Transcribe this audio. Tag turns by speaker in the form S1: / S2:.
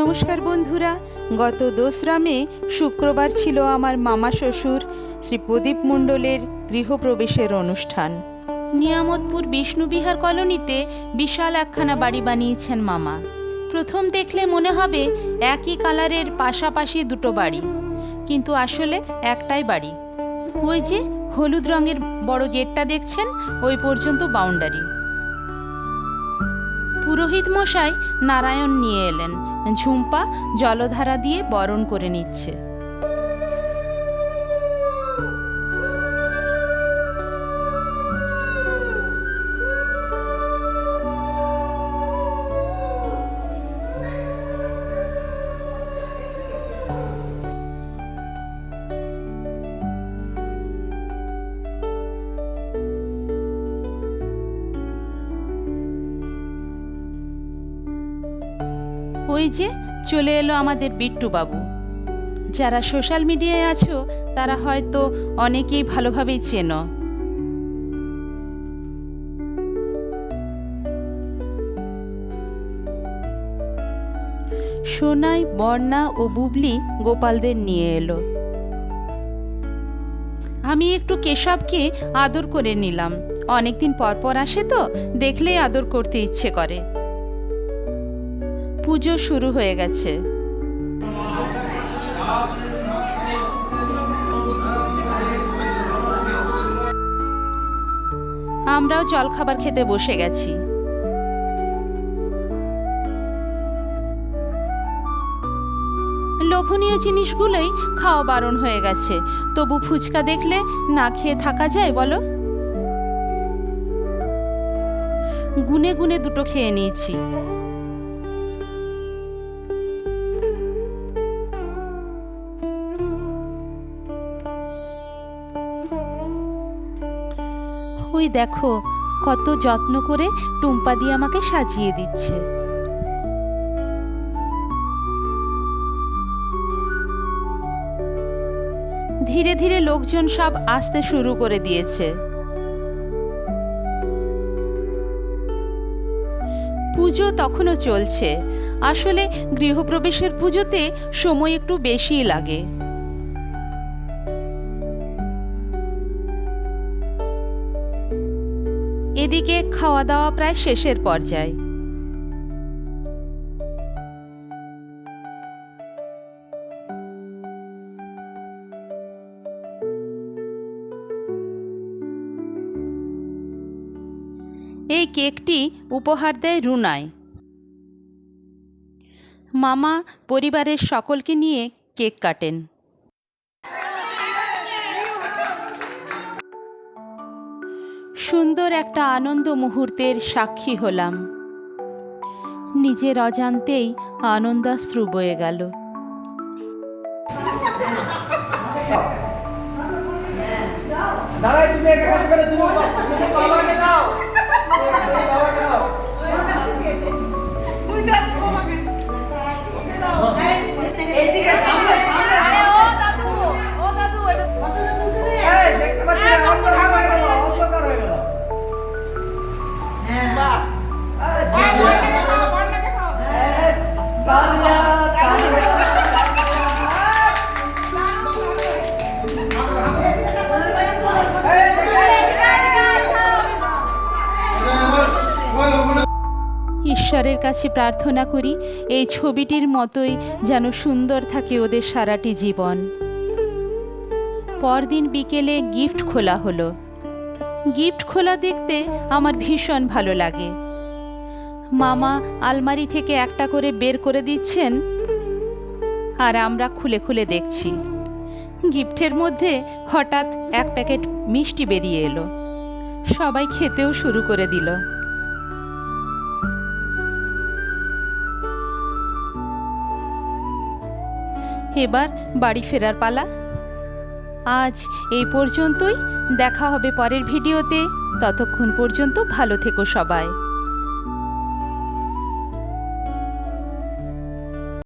S1: নমস্কার বন্ধুরা, গত 2রা মে শুক্রবার ছিল আমার মামা শ্বশুর শ্রী প্রদীপ মণ্ডলের গৃহপ্রবেশের অনুষ্ঠান। নিয়ামতপুর বিষ্ণুবিহার কলোনিতে বিশাল একখানা বাড়ি বানিয়েছেন মামা। প্রথম দেখলে মনে হবে একই কালারের পাশাপাশি দুটো বাড়ি, কিন্তু আসলে একটাই বাড়ি। ওই যে হলুদ রঙের বড় গেটটা দেখছেন, ওই পর্যন্ত বাউন্ডারি। পুরোহিত মশাই নারায়ণ নিয়ে এলেন, ঝুম্পা জলধারা দিয়ে বরণ করে নিচ্ছে। ওই যে চলে এলো আমাদের বিট্টু বাবু। যারা সোশ্যাল মিডিয়ায় আছো তারা হয়তো অনেকেই ভালোভাবেই চেনো। সোনাই, বর্ণা ও বুবলি গোপালদের নিয়ে এলো। আমি একটু কেশবকে আদর করে নিলাম। অনেকদিন পর পর আসে তো, দেখলেই আদর করতে ইচ্ছে করে। পুজো শুরু হয়ে গেছে। আমরাও জলখাবার খেতে বসে গেছি। লোভনীয় জিনিসগুলোই খাওয়া বারণ হয়ে গেছে, তবু ফুচকা দেখলে না খেয়ে থাকা যায় বলো? গুনে গুনে দুটো খেয়ে নিয়েছি। ওই দেখো কত যত্ন করে টুম্পা দিয়ে আমাকে সাজিয়ে দিচ্ছে। ধীরে ধীরে লোকজন সব আসতে শুরু করে দিয়েছে। পুজো তখনও চলছে। আসলে গৃহপ্রবেশের পুজোতে সময় একটু বেশিই লাগে। এদিকে খাওয়া দাওয়া প্রায় শেষের পর্যায়ে। এই কেকটি উপহার দেয় রুনায়। মামা পরিবারের সকলকে নিয়ে কেক কাটেন। সুন্দর একটা আনন্দ মুহূর্তের সাক্ষী হলাম। নিজের অজান্তেই আনন্দাশ্রু বয়ে গেল। ঈশ্বরের কাছে প্রার্থনা করি এই ছবিটির মতোই যেন সুন্দর থাকে ওদের সারাটি জীবন। পরদিন বিকেলে গিফট খোলা হলো। গিফট খোলা দেখতে আমার ভীষণ ভালো লাগে। মামা আলমারি থেকে একটা করে বের করে দিচ্ছেন, আর আমরা খুলে খুলে দেখছি। গিফটের মধ্যে হঠাৎ এক প্যাকেট মিষ্টি বেরিয়ে এলো। সবাই খেতেও শুরু করে দিল। এবার বাড়ি ফেরার পালা। আজ এই পর্যন্তই। দেখা হবে পরের ভিডিওতে। ততক্ষণ পর্যন্ত ভালো থেকো সবাই।